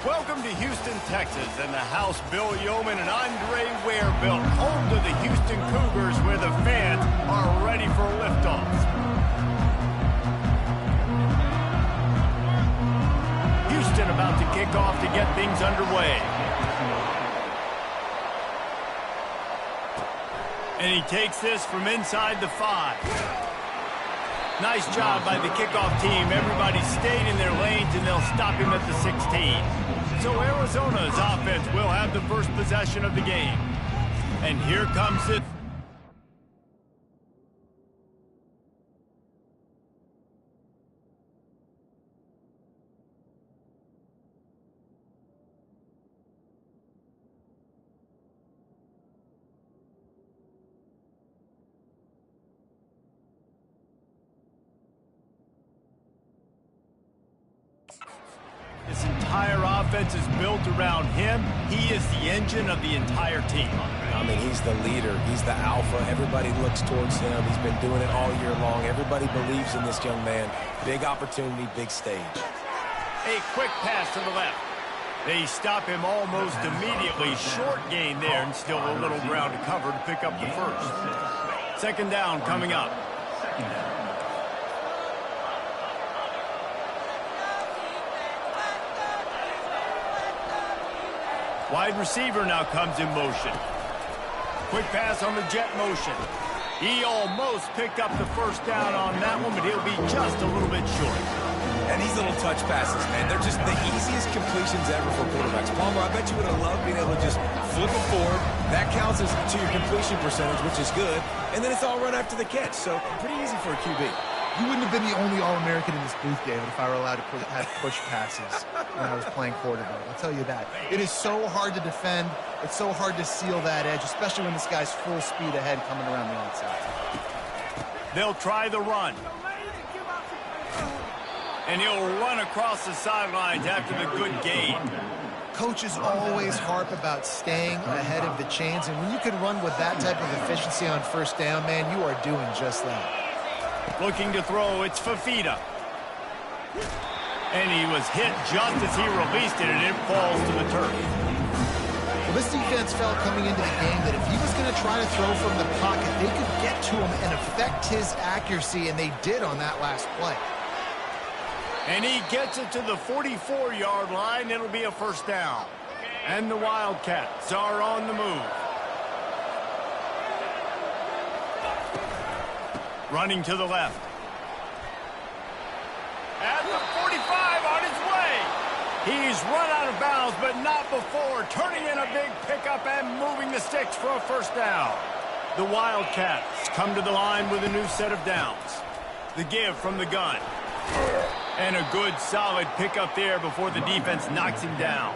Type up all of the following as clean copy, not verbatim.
Welcome to Houston, Texas, and the house Bill Yeoman and Andre Ware built, home to the Houston Cougars, where the fans are ready for liftoff. Houston about to kick off to get things underway. And he takes this from inside the 5. Nice job by the kickoff team. Everybody stayed in their lanes, and they'll stop him at the 16. So Arizona's offense will have the first possession of the game. And here comes it. This entire offense is built around him. He is the engine of the entire team. I mean, he's the leader. He's the alpha. Everybody looks towards him. He's been doing it all year long. Everybody believes in this young man. Big opportunity, big stage. A quick pass to the left. They stop him almost immediately. Short gain there, and still a little ground to cover to pick up the first. Second down coming up. Wide receiver now comes in motion. Quick pass on the jet motion. He almost picked up the first down on that one, but he'll be just a little bit short. And these little touch passes, man, they're just the easiest completions ever for quarterbacks. Palmer, I bet you would have loved being able to just flip it forward. That counts as to your completion percentage, which is good. And then it's all run after the catch, so pretty easy for a QB. You wouldn't have been the only All-American in this booth, David, if I were allowed to have push passes when I was playing quarterback. I'll tell you that. It is so hard to defend. It's so hard to seal that edge, especially when this guy's full speed ahead coming around the outside. They'll try the run. And he'll run across the sidelines after the good gain. Coaches always harp about staying ahead of the chains, and when you can run with that type of efficiency on first down, man, you are doing just that. Looking to throw, it's Fafita. And he was hit just as he released it, and it falls to the turf. Well, this defense felt coming into the game that if he was going to try to throw from the pocket, they could get to him and affect his accuracy, and they did on that last play. And he gets it to the 44-yard line. It'll be a first down. And the Wildcats are on the move. Running to the left. At the 45 on his way. He's run out of bounds, but not before. Turning in a big pickup and moving the sticks for a first down. The Wildcats come to the line with a new set of downs. The give from the gun. And a good, solid pickup there before the defense knocks him down.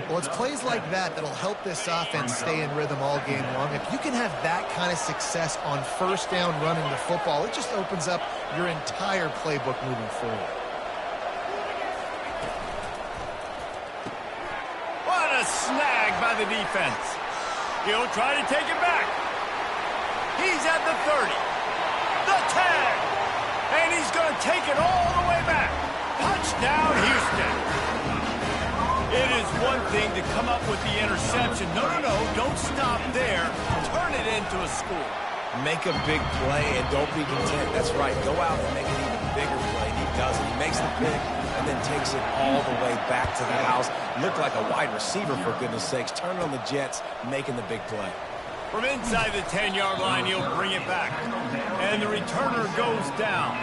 Well, it's plays like that that'll help this offense stay in rhythm all game long. If you can have that kind of success on first down running the football, it just opens up your entire playbook moving forward. What a snag by the defense. He'll try to take it back. He's at the 30. The tag. And he's going to take it all the way back. Touchdown, Houston. It is one thing to come up with the interception. No, don't stop there. Turn it into a score. Make a big play and don't be content. That's right. Go out and make an even bigger play. He does it. He makes the pick and then takes it all the way back to the house. Looked like a wide receiver, for goodness sakes. Turn on the Jets, making the big play. From inside the 10-yard line, he'll bring it back. And the returner goes down.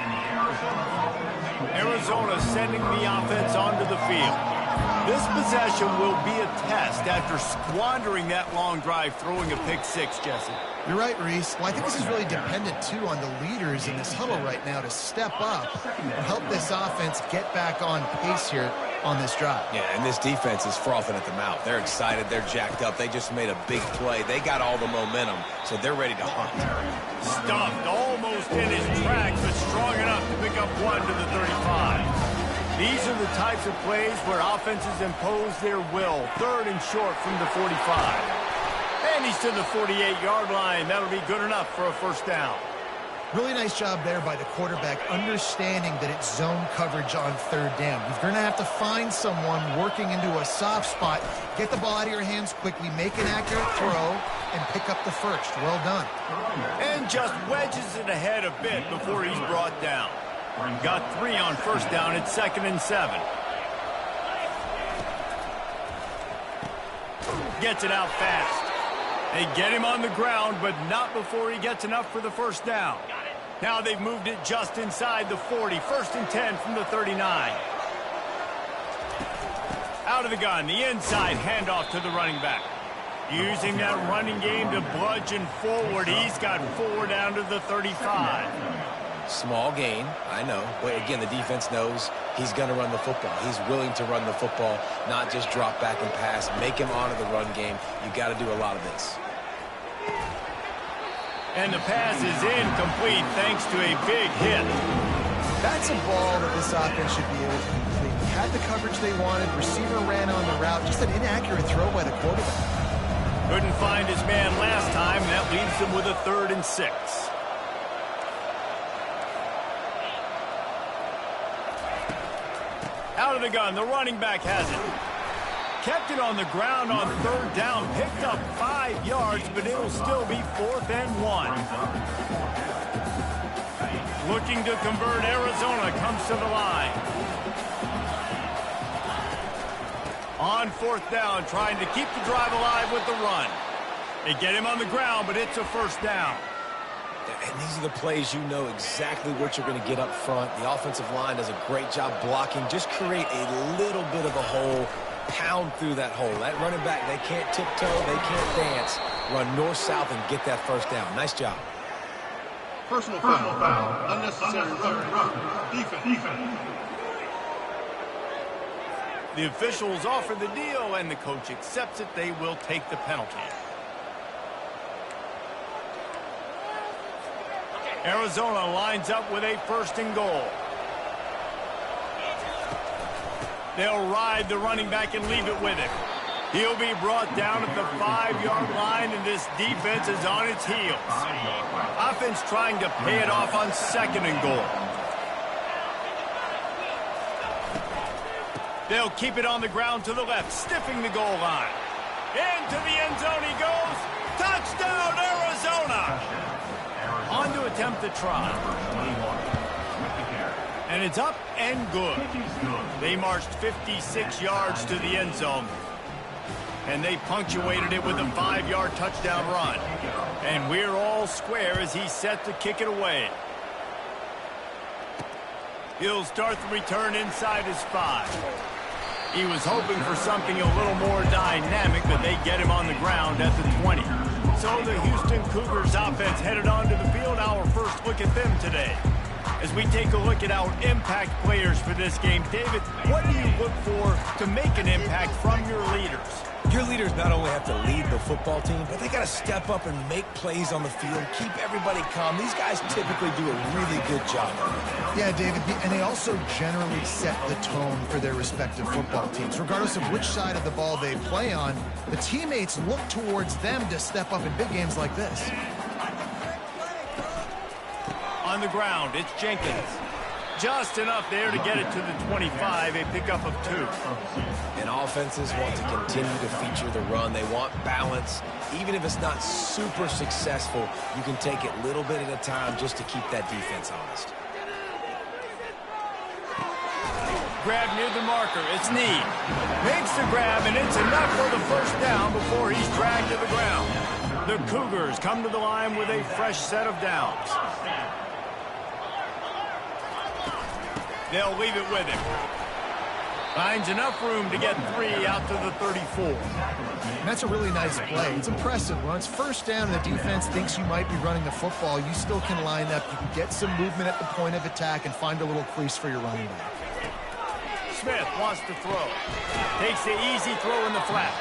Arizona sending the offense onto the field. This possession will be a test after squandering that long drive, throwing a pick six, Jesse. You're right, Reese. Well, I think this is really dependent, too, on the leaders in this huddle right now to step up and help this offense get back on pace here on this drive. Yeah, and this defense is frothing at the mouth. They're excited. They're jacked up. They just made a big play. They got all the momentum, so they're ready to hunt. Stuffed almost in his tracks, but strong enough to pick up one to the 35. These are the types of plays where offenses impose their will. Third and short from the 45. And he's to the 48-yard line. That'll be good enough for a first down. Really nice job there by the quarterback, understanding that it's zone coverage on third down. You're going to have to find someone working into a soft spot, get the ball out of your hands quickly, make an accurate throw, and pick up the first. Well done. And just wedges it ahead a bit before he's brought down. Got 3 on first down at 2nd and 7. Gets it out fast. They get him on the ground, but not before he gets enough for the first down. Now they've moved it just inside the 40. 1st and 10 from the 39. Out of the gun, the inside handoff to the running back. Using that running game to bludgeon forward. He's got 4 down to the 35. Small gain, I know. But again, the defense knows he's going to run the football. He's willing to run the football, not just drop back and pass. Make him honor the run game. You got to do a lot of this. And the pass is incomplete thanks to a big hit. That's a ball that this offense should be able to complete. Had the coverage they wanted. Receiver ran on the route. Just an inaccurate throw by the quarterback. Couldn't find his man last time. That leaves him with a 3rd and 6. Out of the gun, the running back has it. Kept it on the ground on 3rd down. Picked up 5 yards, but it'll still be 4th and 1. Looking to convert, Arizona comes to the line. On 4th down, trying to keep the drive alive with the run. They get him on the ground, but it's a first down. And these are the plays you know exactly what you're going to get up front. The offensive line does a great job blocking. Just create a little bit of a hole. Pound through that hole. That running back, they can't tiptoe, they can't dance. Run north-south and get that first down. Nice job. Personal foul. Unnecessary run. Defense. The officials offer the deal, and the coach accepts it. They will take the penalty. Arizona lines up with a 1st and goal. They'll ride the running back and leave it with him. He'll be brought down at the 5-yard line, and this defense is on its heels. Offense trying to pay it off on 2nd and goal. They'll keep it on the ground to the left, stiffing the goal line. Into the end zone he goes. Touchdown, Arizona! On to attempt the try. And it's up and good. They marched 56 yards to the end zone. And they punctuated it with a 5-yard touchdown run. And we're all square as he's set to kick it away. He'll start the return inside his 5. He was hoping for something a little more dynamic, but they get him on the ground at the 20. So the Houston Cougars offense headed onto the field. Our first look at them today. As we take a look at our impact players for this game, David, what do you look for to make an impact from your leaders? Your leaders not only have to lead the football team, but they got to step up and make plays on the field, keep everybody calm. These guys typically do a really good job. Yeah, David, and they also generally set the tone for their respective football teams. Regardless of which side of the ball they play on, the teammates look towards them to step up in big games like this. On the ground, it's Jenkins. Just enough there to get it to the 25, a pickup of 2. And offenses want to continue to feature the run. They want balance. Even if it's not super successful, you can take it little bit at a time just to keep that defense honest. Grab near the marker, it's Need. Makes the grab, and it's enough for the first down before he's dragged to the ground. The Cougars come to the line with a fresh set of downs. They'll leave it with him. Finds enough room to get 3 out to the 34. And that's a really nice play. It's impressive. When it's first down and the defense thinks you might be running the football, you still can line up. You can get some movement at the point of attack and find a little crease for your running back. Smith wants to throw. Takes the easy throw in the flat.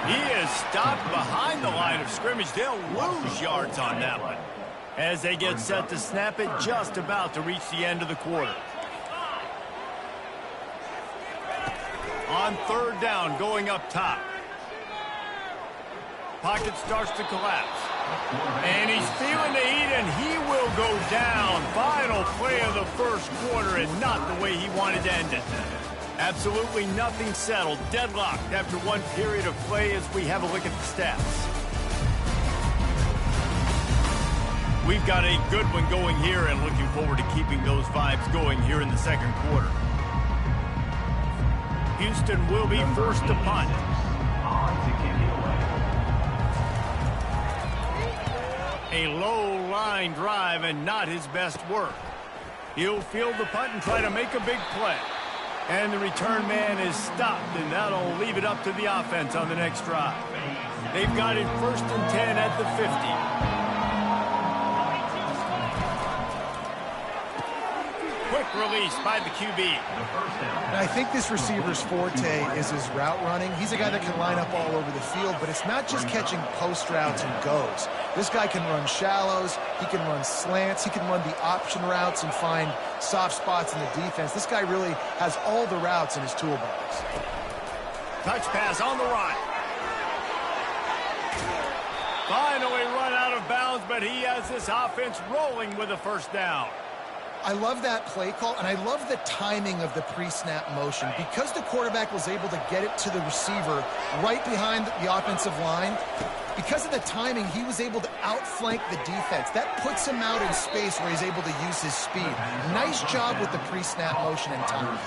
He is stopped behind the line of scrimmage. They'll lose yards on that one. As they get set to snap it, just about to reach the end of the quarter. On 3rd down, going up top. Pocket starts to collapse. And he's feeling the heat, and he will go down. Final play of the first quarter, and not the way he wanted to end it. Absolutely nothing settled. Deadlocked after one period of play as we have a look at the stats. We've got a good one going here and looking forward to keeping those vibes going here in the second quarter. Houston will be forced to punt. A low line drive and not his best work. He'll field the punt and try to make a big play. And the return man is stopped, and that'll leave it up to the offense on the next drive. They've got it 1st and 10 at the 50. Quick release by the QB. And I think this receiver's forte is his route running. He's a guy that can line up all over the field, but it's not just catching post routes and goes. This guy can run shallows, he can run slants, he can run the option routes and find soft spots in the defense. This guy really has all the routes in his toolbox. Touch pass on the run. Finally run out of bounds, but he has this offense rolling with a first down. I love that play call, and I love the timing of the pre-snap motion. Because the quarterback was able to get it to the receiver right behind the offensive line, because of the timing, he was able to outflank the defense. That puts him out in space where he's able to use his speed. Nice job with the pre-snap motion and timing.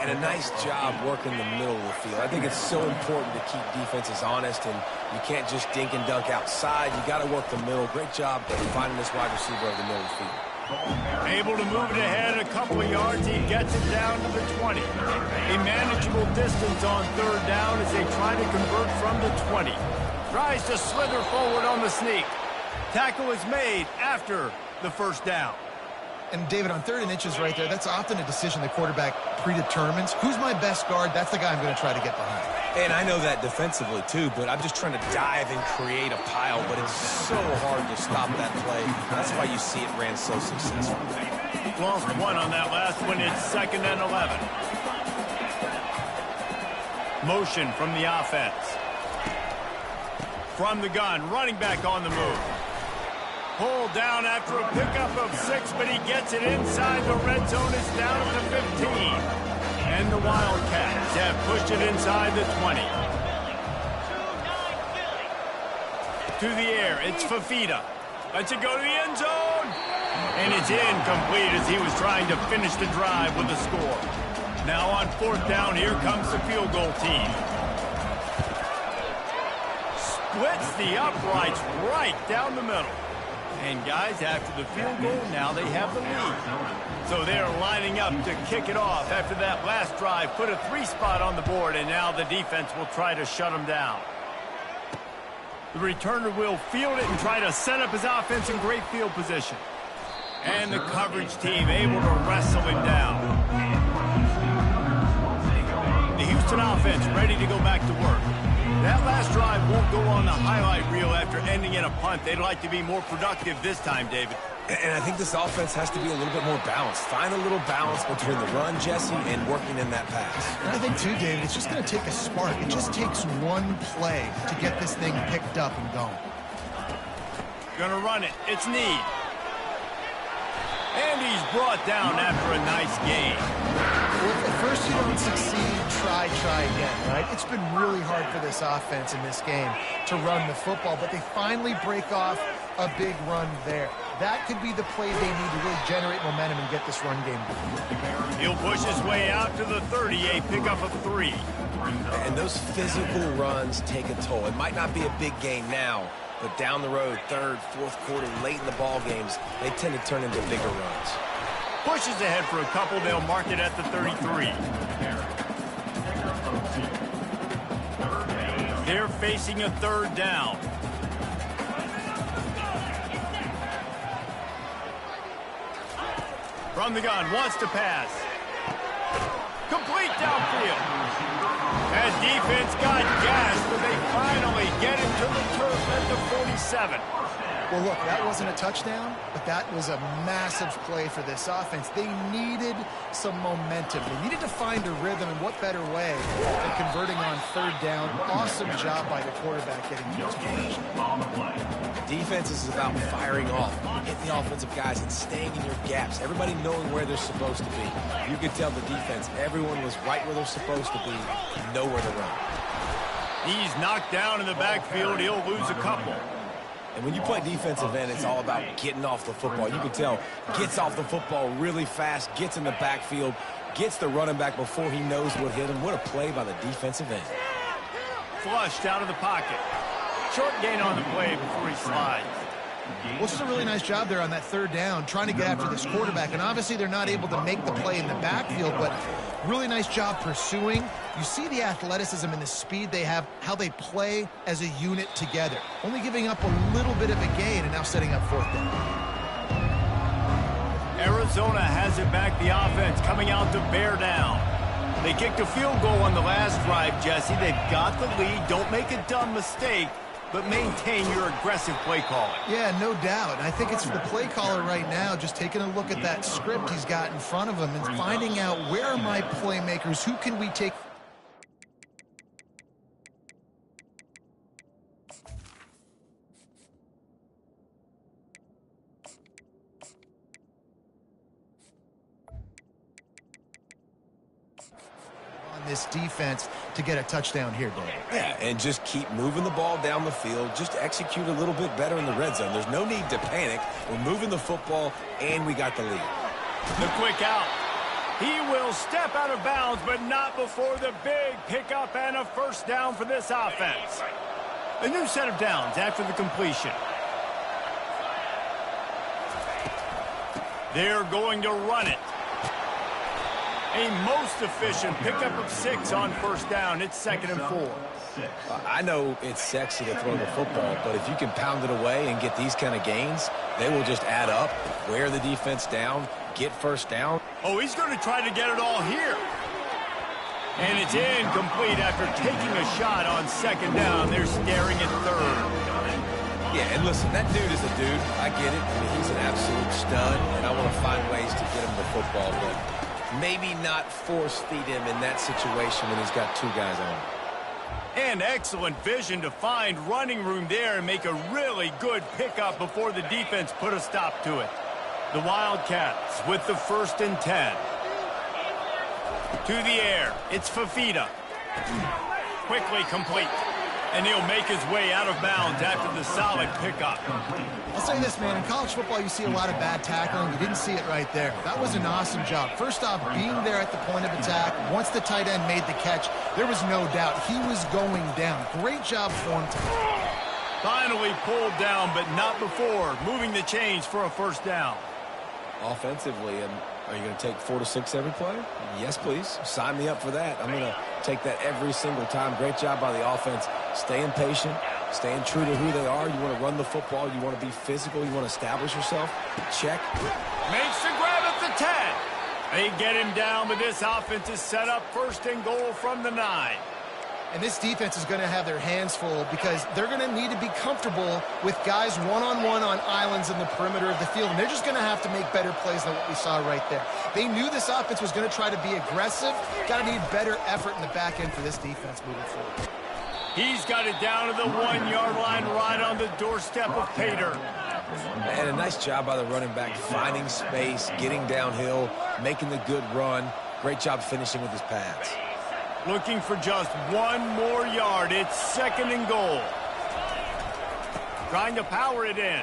And a nice job working the middle of the field. I think it's so important to keep defenses honest, and you can't just dink and dunk outside. You got to work the middle. Great job finding this wide receiver over the middle of the field. Able to move it ahead a couple of yards. He gets it down to the 20. A manageable distance on 3rd down as they try to convert from the 20. Tries to slither forward on the sneak. Tackle is made after the first down. And David, on 3rd and inches right there, that's often a decision the quarterback predetermines. Who's my best guard? That's the guy I'm going to try to get behind. And I know that defensively, too, but I'm just trying to dive and create a pile, but it's so hard to stop that play. That's why you see it ran so successfully. Lost one on that last one. It's 2nd and 11. Motion from the offense. From the gun, running back on the move. Pulled down after a pickup of 6, but he gets it inside the red zone. It's down to 15. And the Wildcats have pushed it inside the 20. To the air, it's Fafita. Lets it go to the end zone. And it's incomplete as he was trying to finish the drive with a score. Now on 4th down, here comes the field goal team. Splits the uprights right down the middle. And guys, after the field goal, now they have the lead. So they're lining up to kick it off after that last drive. Put a 3 spot on the board, and now the defense will try to shut them down. The returner will field it and try to set up his offense in great field position. And the coverage team able to wrestle him down. The Houston offense ready to go back to work. That last drive won't go on the highlight reel after ending in a punt. They'd like to be more productive this time, David. And I think this offense has to be a little bit more balanced. Find a little balance between the run, Jesse, and working in that pass. And I think, too, David, it's just going to take a spark. It just takes one play to get this thing picked up and going. Gonna run it. It's Need. And he's brought down after a nice gain. Well, if at first you don't succeed, try again, right? It's been really hard for this offense in this game to run the football, but they finally break off a big run there. That could be the play they need to really generate momentum and get this run game going. He'll push his way out to the 30, a pickup of 3. And those physical runs take a toll. It might not be a big gain now, but down the road, 3rd, 4th quarter, late in the ball games, they tend to turn into bigger runs. Pushes ahead for a couple. They'll mark it at the 33. They're facing a 3rd down. From the gun, wants to pass. Complete downfield. That defense got gassed, but they finally get him to the turf at the 47. Well, look, that wasn't a touchdown, but that was a massive play for this offense. They needed some momentum. They needed to find a rhythm, and what better way than converting on 3rd down. Awesome job by the quarterback getting into position. defense is about firing off, hitting the offensive guys, and staying in your gaps. Everybody knowing where they're supposed to be. You could tell the defense, everyone was right where they're supposed to be, nowhere to run. He's knocked down in the backfield. He'll lose a couple. And when you play defensive end, it's all about getting off the football. You can tell, gets off the football really fast, gets in the backfield, gets the running back before he knows what hit him. What a play by the defensive end. Flushed out of the pocket. Short gain on the play before he slides. Well, just a really nice job there on that third down, trying to get after this quarterback. And obviously they're not able to make the play in the backfield, but really nice job pursuing. You see the athleticism and the speed they have, how they play as a unit together. Only giving up a little bit of a gain and now setting up fourth down. Arizona has it back, the offense coming out to bear down. They kicked a field goal on the last drive, Jesse. They've got the lead. Don't make a dumb mistake, but maintain your aggressive play calling. Yeah, no doubt. I think it's the play caller right now just taking a look at that script he's got in front of him and finding out where are my playmakers, who can we take. This defense to get a touchdown here, Dave. Yeah, and just keep moving the ball down the field. Just execute a little bit better in the red zone. There's no need to panic. We're moving the football, and we got the lead. The quick out. He will step out of bounds, but not before the big pickup and a first down for this offense. A new set of downs after the completion. They're going to run it. A most efficient pickup of 6 on first down. It's 2nd and 4. I know it's sexy to throw the football, but if you can pound it away and get these kind of gains, they will just add up, wear the defense down, get first down. Oh, he's going to try to get it all here. And it's incomplete after taking a shot on 2nd down. They're staring at 3rd. Yeah, and listen, that dude is a dude. I get it. I mean, he's an absolute stud, and I want to find ways to get him the football, but maybe not force feed him in that situation when he's got 2 guys on him. And excellent vision to find running room there and make a really good pickup before the defense put a stop to it. The Wildcats with the 1st and 10. To the air, it's Fafita. Quickly complete. And he'll make his way out of bounds after the solid pickup. I'll say this, man. In college football, you see a lot of bad tackling. You didn't see it right there. That was an awesome job. First off, being there at the point of attack. Once the tight end made the catch, there was no doubt he was going down. Great job for him. Finally pulled down, but not before moving the chains for a first down. Offensively, and are you going to take 4 to 6 every play? Yes, please. Sign me up for that. I'm going to take that every single time. Great job by the offense. Staying patient, staying true to who they are. You want to run the football. You want to be physical. You want to establish yourself. Check. Makes the grab at the 10. They get him down, but this offense is set up 1st and goal from the 9. And this defense is going to have their hands full because they're going to need to be comfortable with guys one-on-one on islands in the perimeter of the field. And they're just going to have to make better plays than what we saw right there. They knew this offense was going to try to be aggressive. Got to need better effort in the back end for this defense moving forward. He's got it down to the 1-yard line right on the doorstep of Pater. And a nice job by the running back, finding space, getting downhill, making the good run. Great job finishing with his pads. Looking for just 1 more yard. It's 2nd and goal. Trying to power it in.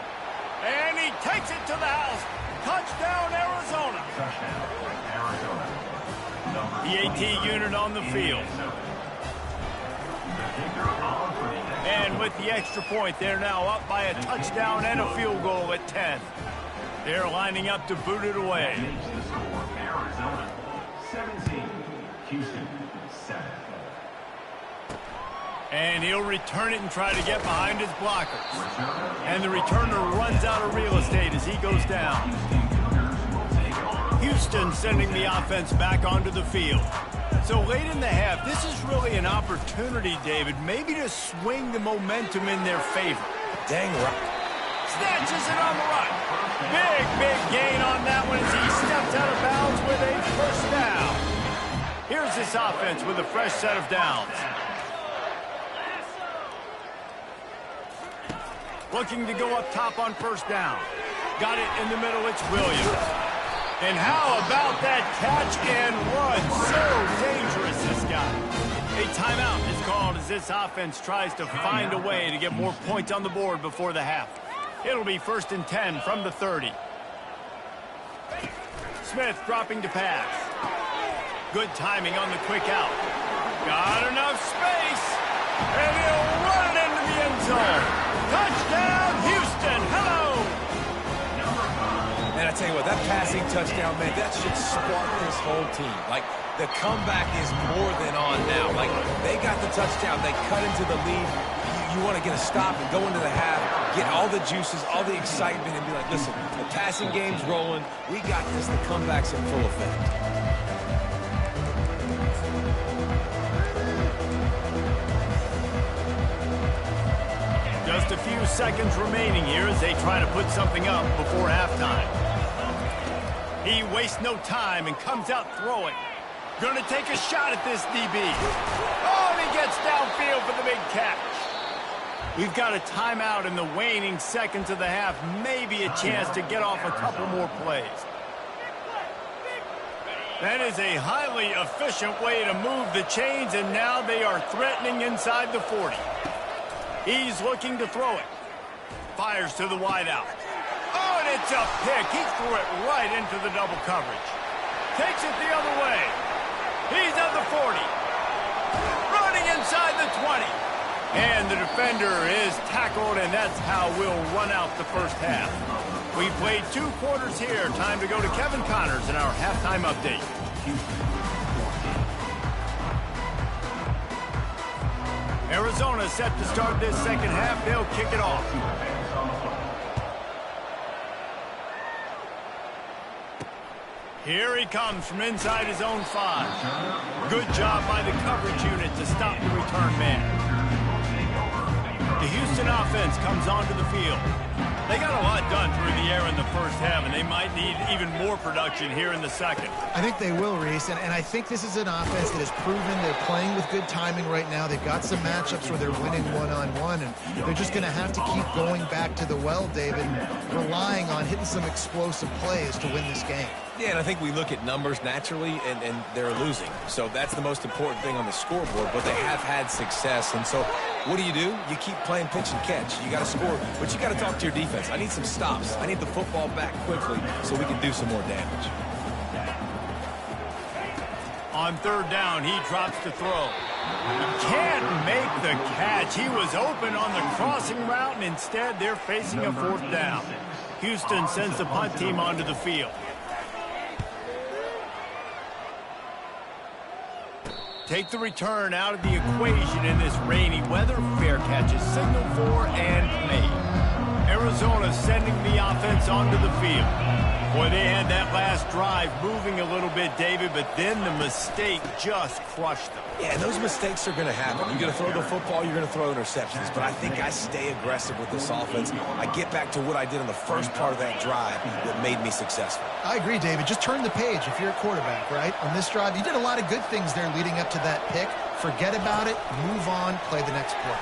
And he takes it to the house. Touchdown, Arizona. The AT unit on the field. And with the extra point, they're now up by a touchdown and a field goal at 10. They're lining up to boot it away. Arizona 17, Houston 7. And he'll return it and try to get behind his blockers. And the returner runs out of real estate as he goes down. Houston sending the offense back onto the field. So late in the half, this is really an opportunity, David, maybe to swing the momentum in their favor. Dang right. Snatches it on the run. Big gain on that one as he steps out of bounds with a first down. Here's this offense with a fresh set of downs. Looking to go up top on first down. Got it in the middle. It's Williams. And how about that catch and run? So dangerous, this guy. A timeout is called as this offense tries to find a way to get more points on the board before the half. It'll be 1st and 10 from the 30. Smith dropping to pass. Good timing on the quick out. Got enough space. And he'll run it into the end zone. Touchdown, Houston. Hello. And I tell you what, that passing touchdown, man, that should spark this whole team. Like, the comeback is more than on now. Like, they got the touchdown. They cut into the lead. You want to get a stop and go into the half, get all the juices, all the excitement, and be like, listen, the passing game's rolling. We got this. The comeback's in full effect. Just a few seconds remaining here as they try to put something up before halftime. He wastes no time and comes out throwing. Going to take a shot at this DB. Oh, and he gets downfield for the big catch. We've got a timeout in the waning seconds of the half. Maybe a chance to get off a couple more plays. That is a highly efficient way to move the chains, and now they are threatening inside the 40. He's looking to throw it. Fires to the wideout. Oh, and it's a pick. He threw it right into the double coverage. Takes it the other way. He's at the 40. Running inside the 20. And the defender is tackled, and that's how we'll run out the first half. We played 2 quarters here. Time to go to Kevin Connors in our halftime update. Arizona set to start this second half. They'll kick it off. Here he comes from inside his own 5. Good job by the coverage unit to stop the return man. The Houston offense comes onto the field. They got a lot done through the air in the first half, and they might need even more production here in the second. I think they will, Reese, and I think this is an offense that has proven they're playing with good timing right now. They've got some matchups where they're winning one-on-one, and they're just going to have to keep going back to the well, David, and relying on hitting some explosive plays to win this game. Yeah, and I think we look at numbers naturally, and they're losing. So that's the most important thing on the scoreboard, but they have had success. And so what do? You keep playing pitch and catch. You got to score, but you got to talk to your defense. I need some stops. I need the football back quickly so we can do some more damage. On third down, he drops to throw. He can't make the catch. He was open on the crossing route, and instead they're facing a 4th down. Houston sends the punt team onto the field. Take the return out of the equation in this rainy weather. Fair catch is signaled for and made. Arizona sending the offense onto the field. Boy, they had that last drive moving a little bit, David, but then the mistake just crushed them. Yeah, those mistakes are going to happen. You're going to throw the football, you're going to throw interceptions. But I think I stay aggressive with this offense. I get back to what I did in the first part of that drive that made me successful. I agree, David. Just turn the page if you're a quarterback, right? On this drive, you did a lot of good things there leading up to that pick. Forget about it, move on, play the next play.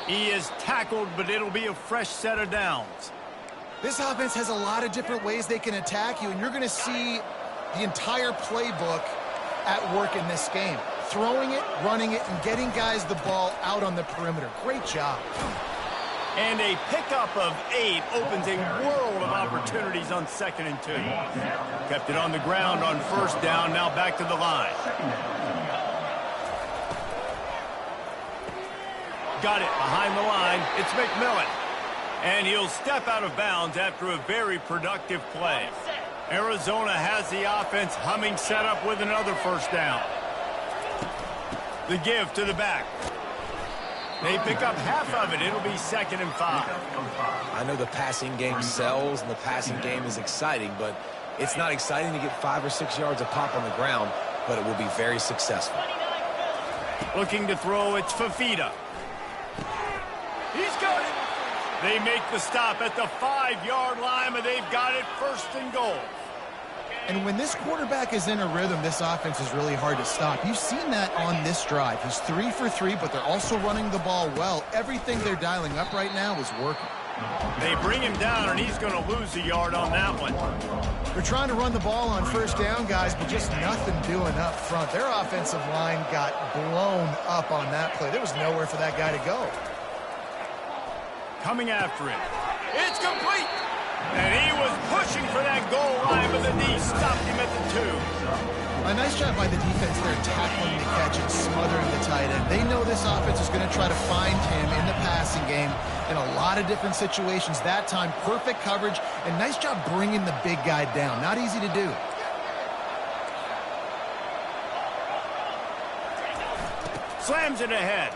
He is tackled, but it'll be a fresh set of downs. This offense has a lot of different ways they can attack you, and you're going to see the entire playbook at work in this game. Throwing it, running it, and getting guys the ball out on the perimeter. Great job. And a pickup of 8 opens a world of opportunities on 2nd and 2. Kept it on the ground on first down, now back to the line. Got it behind the line. It's McMillan. And he'll step out of bounds after a very productive play. Arizona has the offense humming, set up with another first down. The give to the back. They pick up half of it. It'll be 2nd and 5. I know the passing game sells and the passing game is exciting, but it's not exciting to get 5 or 6 yards of pop on the ground, but it will be very successful. Looking to throw, it's Fafita. He's got it. They make the stop at the 5-yard line, but they've got it 1st and goal. And when this quarterback is in a rhythm, this offense is really hard to stop. You've seen that on this drive. He's 3 for 3, but they're also running the ball well. Everything they're dialing up right now is working. They bring him down, and he's going to lose a yard on that one. They're trying to run the ball on first down, guys, but just nothing doing up front. Their offensive line got blown up on that play. There was nowhere for that guy to go. Coming after him. It's complete. And he was pushing for that goal line, but the D stopped him at the 2. A nice job by the defense there, tackling the catch and smothering the tight end. They know this offense is going to try to find him in the passing game in a lot of different situations. That time, perfect coverage, and nice job bringing the big guy down. Not easy to do. Slams it ahead.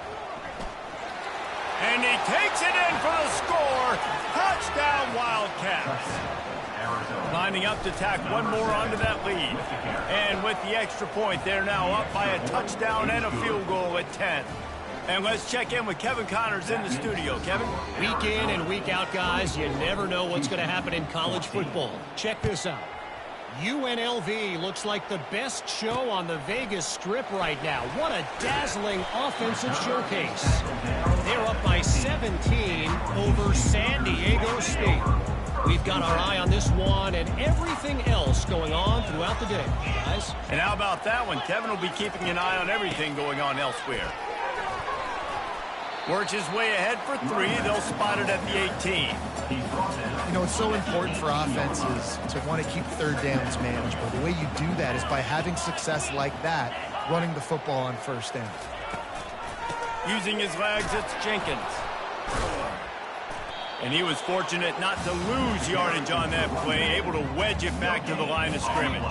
And he takes it in for the score. Touchdown, Wildcats. Lining up to tack one more onto that lead. And with the extra point, they're now up by a touchdown and a field goal at 10. And let's check in with Kevin Connors in the studio. Kevin? Week in and week out, guys, you never know what's going to happen in college football. Check this out. UNLV looks like the best show on the Vegas Strip right now. What a dazzling offensive showcase. They're up by 17 over San Diego State. We've got our eye on this one and everything else going on throughout the day, guys. And how about that one? Kevin will be keeping an eye on everything going on elsewhere. Works his way ahead for 3. They'll spot it at the 18. You know, it's so important for offenses to want to keep third downs manageable. The way you do that is by having success like that, running the football on first down. Using his legs, it's Jenkins. And he was fortunate not to lose yardage on that play, able to wedge it back to the line of scrimmage.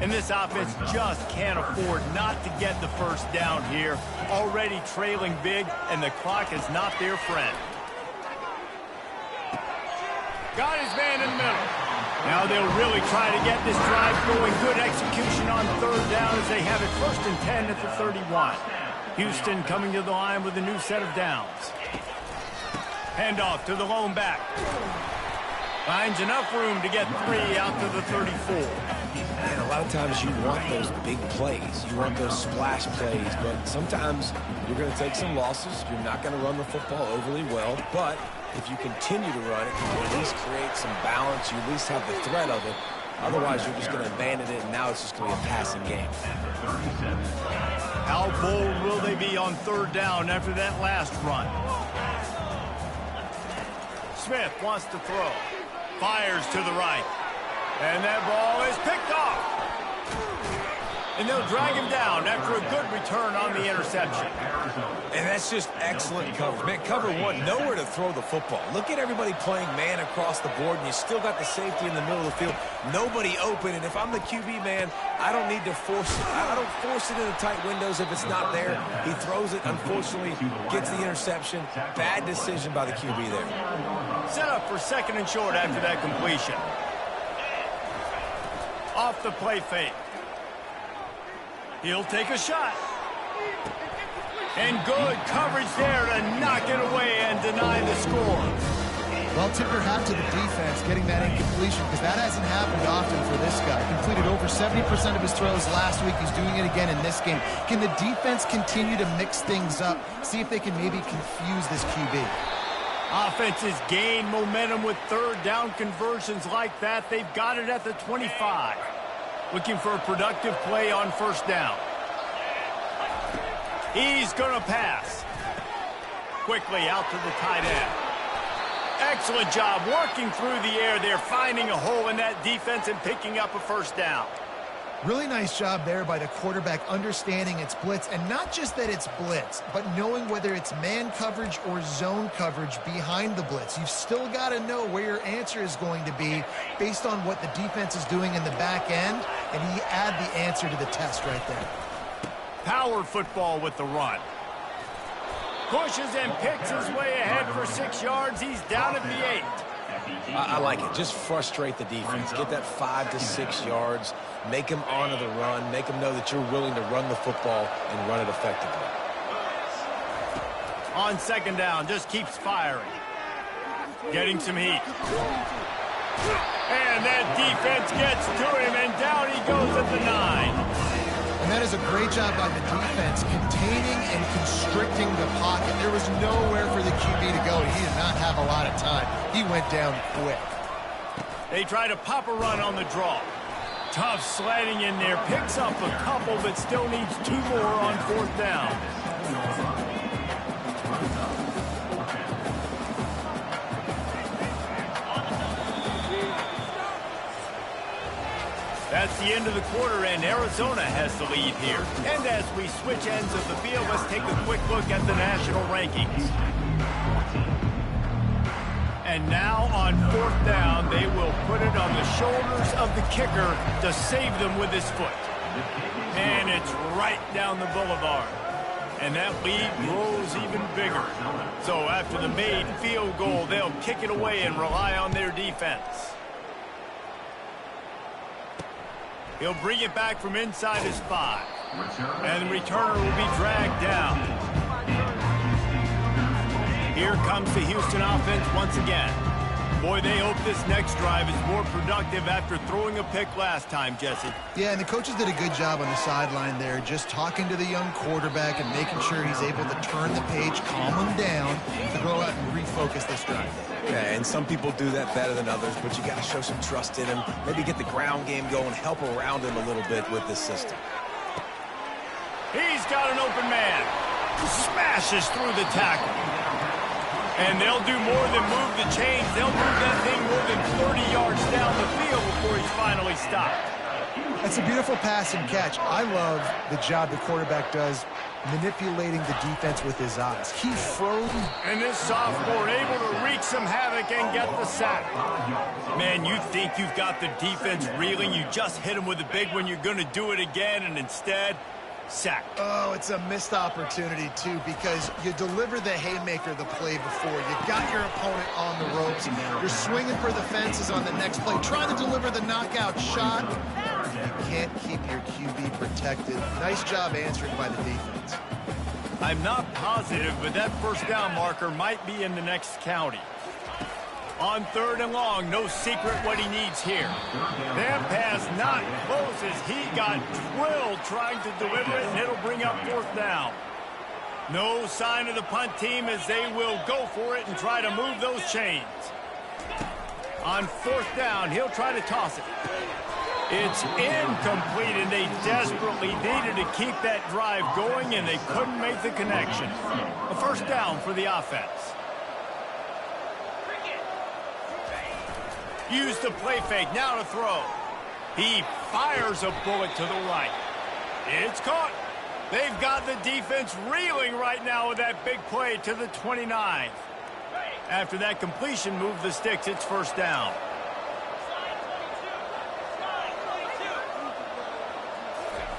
And this offense just can't afford not to get the first down here. Already trailing big, and the clock is not their friend. Got his man in the middle. Now they'll really try to get this drive going. Good execution on third down as they have it 1st and 10 at the 31. Houston coming to the line with a new set of downs. Handoff to the lone back. Finds enough room to get 3 out to the 34. And a lot of times you want those big plays. You want those splash plays. But sometimes you're going to take some losses. You're not going to run the football overly well. But if you continue to run it, you can at least create some balance. You at least have the threat of it. Otherwise, you're just going to abandon it, and now it's just going to be a passing game. How bold will they be on third down after that last run? Smith wants to throw. Fires to the right. And that ball is picked off. And they'll drag him down after a good return on the interception. And that's just excellent coverage. Man, cover one, nowhere to throw the football. Look at everybody playing man across the board, and you still got the safety in the middle of the field. Nobody open, and if I'm the QB, man, I don't need to force it. I don't force it into tight windows if it's not there. He throws it, unfortunately, gets the interception. Bad decision by the QB there. Set up for 2nd and short after that completion. Off the play fake. He'll take a shot. And good coverage there to knock it away and deny the score. Well, tip your hat to the defense getting that incompletion, because that hasn't happened often for this guy. Completed over 70% of his throws last week. He's doing it again in this game. Can the defense continue to mix things up? See if they can maybe confuse this QB. Offenses gain momentum with third down conversions like that. They've got it at the 25. Looking for a productive play on first down. He's going to pass. Quickly out to the tight end. Excellent job working through the air there, finding a hole in that defense and picking up a first down. Really nice job there by the quarterback, understanding it's blitz, and not just that it's blitz, but knowing whether it's man coverage or zone coverage behind the blitz. You've still got to know where your answer is going to be based on what the defense is doing in the back end, and he add the answer to the test right there. Power football with the run. Pushes and picks his way ahead for 6 yards. He's down at the 8. I like it. Just frustrate the defense. Get that 5 to 6 yards. Make them honor the run. Make them know that you're willing to run the football and run it effectively. On 2nd down, just keeps firing. Getting some heat. And that defense gets to him, and down he goes at the 9. And that is a great job by the defense, containing and constricting the pocket. There was nowhere for the QB to go. He did not have a lot of time. He went down quick. They try to pop a run on the draw. Tough sledding in there. Picks up a couple, but still needs 2 more on 4th down. That's the end of the quarter, and Arizona has the lead here. And as we switch ends of the field, let's take a quick look at the national rankings. And now on 4th down, they will put it on the shoulders of the kicker to save them with his foot. And it's right down the boulevard. And that lead grows even bigger. So after the made field goal, they'll kick it away and rely on their defense. He'll bring it back from inside his 5. And the returner will be dragged down. Here comes the Houston offense once again. Boy, they hope this next drive is more productive after throwing a pick last time, Jesse. Yeah, and the coaches did a good job on the sideline there, just talking to the young quarterback and making sure he's able to turn the page, calm him down, to go out and refocus this drive. Yeah, and some people do that better than others, but you got to show some trust in him. Maybe get the ground game going, help around him a little bit with this system. He's got an open man. Smashes through the tackle. And they'll do more than move the chains. They'll move that thing more than 30 yards down the field before he's finally stopped. That's a beautiful pass and catch. I love the job the quarterback does manipulating the defense with his eyes. He froze. And this sophomore able to wreak some havoc and get the sack. Man, you think you've got the defense reeling. You just hit him with a big one. You're going to do it again, and instead, sack. Oh, it's a missed opportunity, too, because you deliver the haymaker the play before. You got your opponent on the ropes. You're swinging for the fences on the next play, trying to deliver the knockout shot. You can't keep your QB protected. Nice job answering by the defense. I'm not positive, but that 1st down marker might be in the next county. On 3rd and long, no secret what he needs here. That pass not close as he got drilled trying to deliver it, and it'll bring up 4th down. No sign of the punt team as they will go for it and try to move those chains. On 4th down, he'll try to toss it. It's incomplete, and they desperately needed to keep that drive going, and they couldn't make the connection. A 1st down for the offense. Use the play fake, now to throw. He fires a bullet to the right. It's caught. They've got the defense reeling right now with that big play to the 29. After that completion, move the sticks, it's 1st down.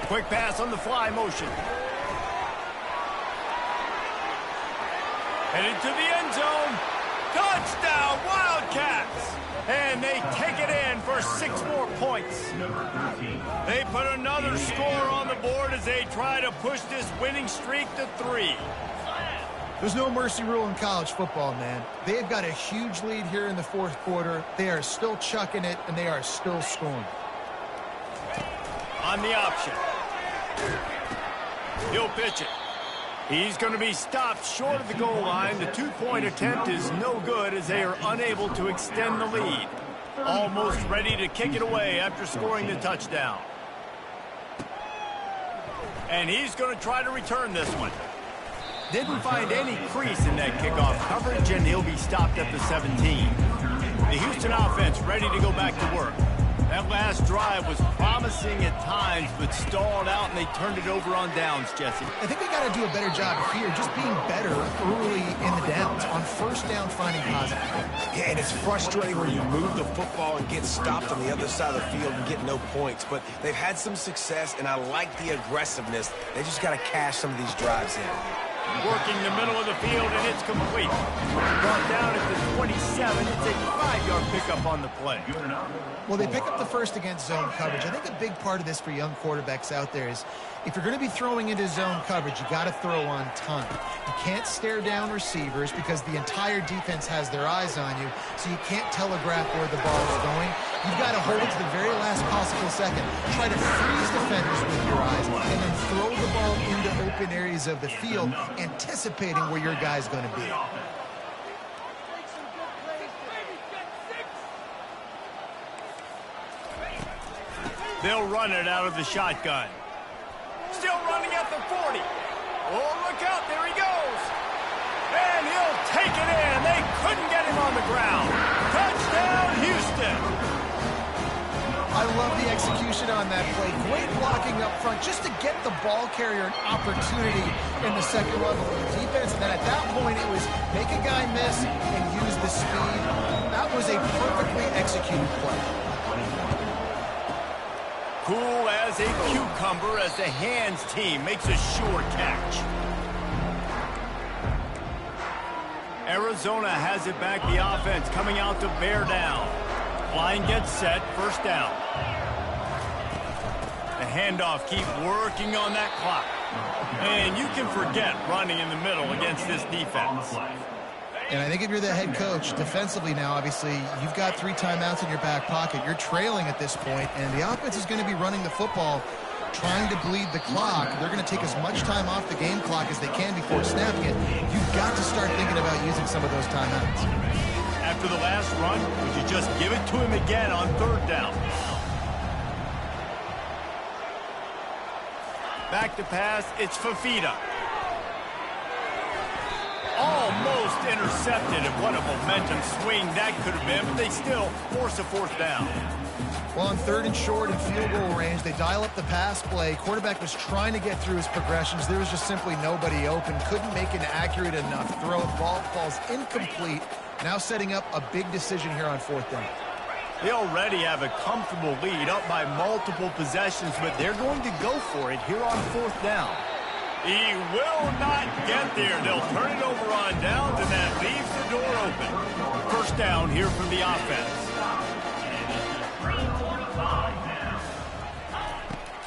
Quick pass on the fly motion. Headed to the end zone. Touchdown, Wildcats! And they take it in for 6 more points. They put another score on the board as they try to push this winning streak to 3. There's no mercy rule in college football, man. They've got a huge lead here in the 4th quarter. They are still chucking it, and they are still scoring. On the option. He'll pitch it. He's going to be stopped short of the goal line. The 2-point attempt is no good as they are unable to extend the lead. Almost ready to kick it away after scoring the touchdown. And he's going to try to return this one. Didn't find any crease in that kickoff coverage, and he'll be stopped at the 17. The Houston offense ready to go back to work. That last drive was promising at times, but stalled out, and they turned it over on downs, Jesse. I think they got to do a better job here, just being better early in the downs, on 1st down finding positive points. Yeah, and it's frustrating when you move the football and get stopped on the other side of the field and get no points, but they've had some success, and I like the aggressiveness. They just got to cash some of these drives in. Working the middle of the field, and it's complete. Brought down at the 27. It's a 5-yard pickup on the play. Well, they pick up the first against zone coverage. I think a big part of this for young quarterbacks out there is if you're going to be throwing into zone coverage, you got to throw on time. You can't stare down receivers because the entire defense has their eyes on you, so you can't telegraph where the ball is going. You've got to hold it to the very last possible second. Try to freeze defenders with your eyes and then throw the ball into open areas of the field, anticipating where your guy's going to be. They'll run it out of the shotgun. Still running at the 40. Oh, look out. There he goes. And he'll take it in. They couldn't get him on the ground. Touchdown, Houston. I love the execution on that play. Great blocking up front just to get the ball carrier an opportunity in the second level of the defense. And then at that point, it was make a guy miss and use the speed. That was a perfectly executed play. Cool as a cucumber as the hands team makes a sure catch. Arizona has it back. The offense coming out to bear down. Line gets set. First down. The handoff, keep working on that clock. And you can forget running in the middle against this defense. And I think if you're the head coach, defensively now, obviously, you've got 3 timeouts in your back pocket. You're trailing at this point, and the offense is going to be running the football, trying to bleed the clock. They're going to take as much time off the game clock as they can before snapping it. You've got to start thinking about using some of those timeouts. After the last run, would you just give it to him again on third down? Back to pass, it's Fafita. Almost intercepted, and what a momentum swing that could have been, but they still force a fourth down. Well, on third and short and field goal range, they dial up the pass play. Quarterback was trying to get through his progressions. There was just simply nobody open. Couldn't make an accurate enough throw. The ball falls incomplete. Now setting up a big decision here on fourth down. They already have a comfortable lead up by multiple possessions, but they're going to go for it here on fourth down. He will not get there. They'll turn it over on downs, and that leaves the door open. First down here from the offense.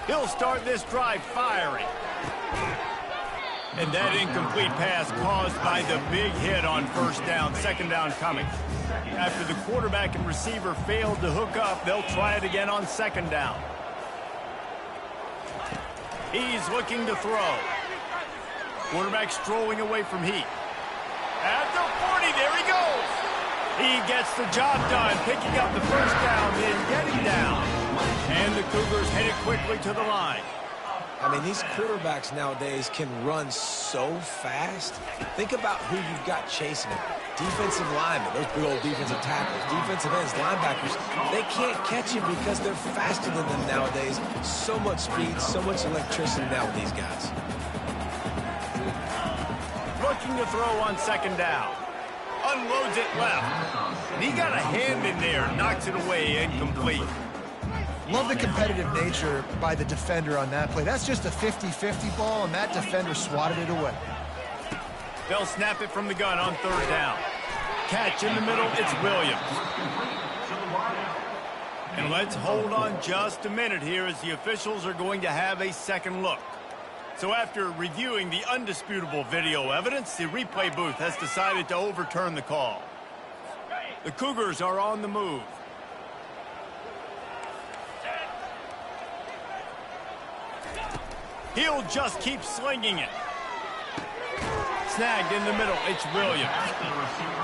He'll start this drive firing. And that incomplete pass caused by the big hit on first down. Second down coming. After the quarterback and receiver failed to hook up, they'll try it again on second down. He's looking to throw. Quarterback strolling away from heat. At the 40, there he goes. He gets the job done, picking up the first down, then getting down. And the Cougars headed quickly to the line. I mean, these quarterbacks nowadays can run so fast. Think about who you've got chasing them. Defensive linemen, those big old defensive tackles, defensive ends, linebackers, they can't catch him because they're faster than them nowadays. So much speed, so much electricity now with these guys. Looking to throw on second down. Unloads it left. And he got a hand in there, knocks it away, incomplete. Love the competitive nature by the defender on that play. That's just a 50-50 ball, and that defender swatted it away. They'll snap it from the gun on third down. Catch in the middle, it's Williams. And let's hold on just a minute here as the officials are going to have a second look. So after reviewing the undisputable video evidence, the replay booth has decided to overturn the call. The Cougars are on the move. He'll just keep slinging it. Snagged in the middle, it's Williams.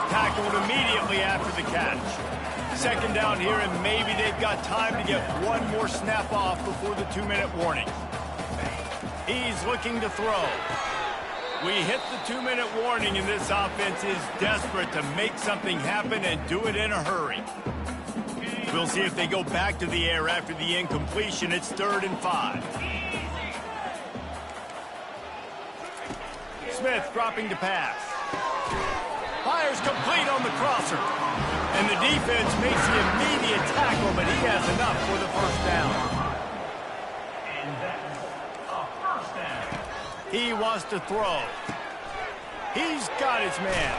Tackled immediately after the catch. Second down here, and maybe they've got time to get one more snap off before the 2-minute warning. He's looking to throw. We hit the 2-minute warning, and this offense is desperate to make something happen and do it in a hurry. We'll see if they go back to the air after the incompletion. It's 3rd and 5. Smith dropping to pass. Fires complete on the crosser. And the defense makes the immediate tackle, but he has enough for the first down. And that's a first down. He wants to throw. He's got his man.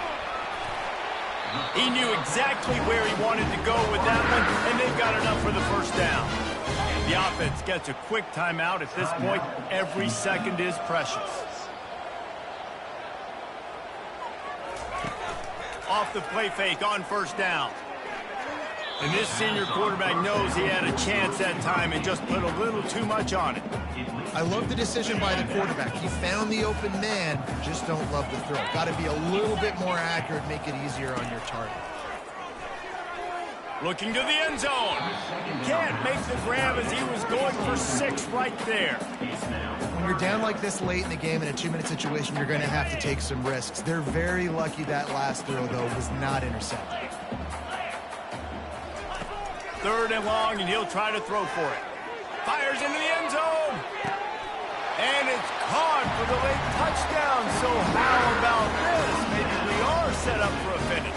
He knew exactly where he wanted to go with that one, and they've got enough for the first down. The offense gets a quick timeout at this point. Every second is precious. Off the play fake on first down. And this senior quarterback knows he had a chance that time and just put a little too much on it. I love the decision by the quarterback. He found the open man, just don't love the throw. Got to be a little bit more accurate, make it easier on your target. Looking to the end zone. Can't make the grab as he was going for 6 right there. When you're down like this late in the game in a 2-minute situation, you're going to have to take some risks. They're very lucky that last throw, though, was not intercepted. 3rd and long, and he'll try to throw for it. Fires into the end zone. And it's caught for the late touchdown. So how about this? Maybe we are set up for a finish.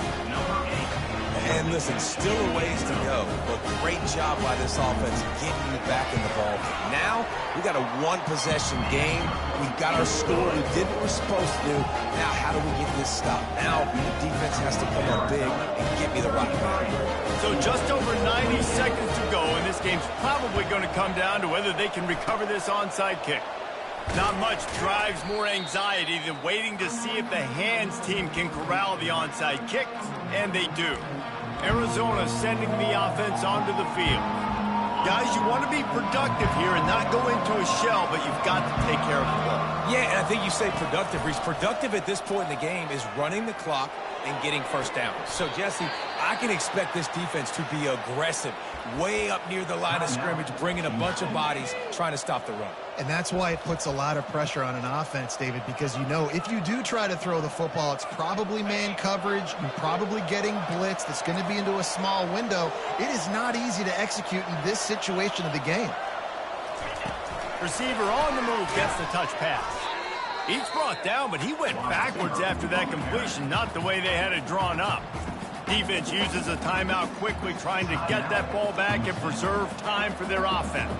And listen, still a ways to go, but great job by this offense getting you back in the ball. Now, we got a 1-possession game. We got our score. We did what we're supposed to do. Now, how do we get this stopped? Now, the defense has to come up big and get me the rock back. So just over 90 seconds to go, and this game's probably going to come down to whether they can recover this onside kick. Not much drives more anxiety than waiting to see if the hands team can corral the onside kick, and they do. Arizona sending the offense onto the field. Guys, you want to be productive here and not go into a shell, but you've got to take care of the ball. Yeah, and I think you say productive, Reese. Productive at this point in the game is running the clock and getting first down. So, Jesse, I can expect this defense to be aggressive, way up near the line of scrimmage, bringing a bunch of bodies, trying to stop the run. And that's why it puts a lot of pressure on an offense, David, because you know if you do try to throw the football, it's probably man coverage, you're probably getting blitz that's going to be into a small window. It is not easy to execute in this situation of the game. Receiver on the move gets the touch pass. He's brought down, but he went backwards after that completion, not the way they had it drawn up. Defense uses a timeout quickly, trying to get that ball back and preserve time for their offense.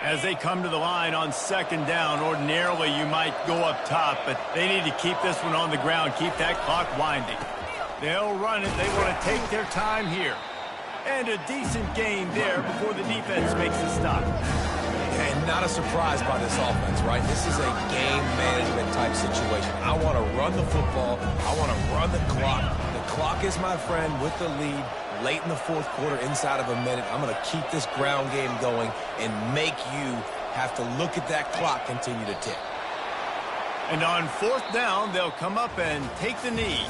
As they come to the line on 2nd down, ordinarily you might go up top, but they need to keep this one on the ground, keep that clock winding. They'll run it. They want to take their time here. And a decent gain there before the defense makes a stop. And not a surprise by this offense, right? This is a game management type situation. I want to run the football. I want to run the clock. The clock is my friend with the lead. Late in the 4th quarter, inside of a minute, I'm going to keep this ground game going and make you have to look at that clock continue to tick. And on 4th down, they'll come up and take the knee.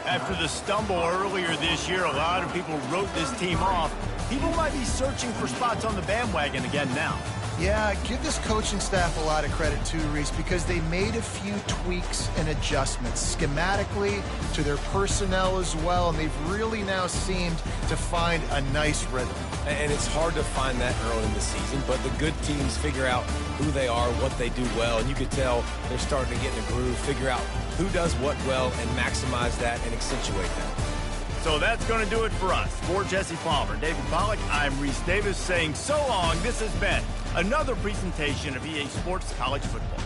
After the stumble earlier this year, a lot of people wrote this team off. People might be searching for spots on the bandwagon again now. Yeah, give this coaching staff a lot of credit too, Reese, because they made a few tweaks and adjustments schematically to their personnel as well, and they've really now seemed to find a nice rhythm. And it's hard to find that early in the season, but the good teams figure out who they are, what they do well, and you can tell they're starting to get in a groove, figure out who does what well, and maximize that and accentuate that. So that's going to do it for us. For Jesse Palmer, David Pollack, I'm Reese Davis saying so long. This has been another presentation of EA Sports College Football.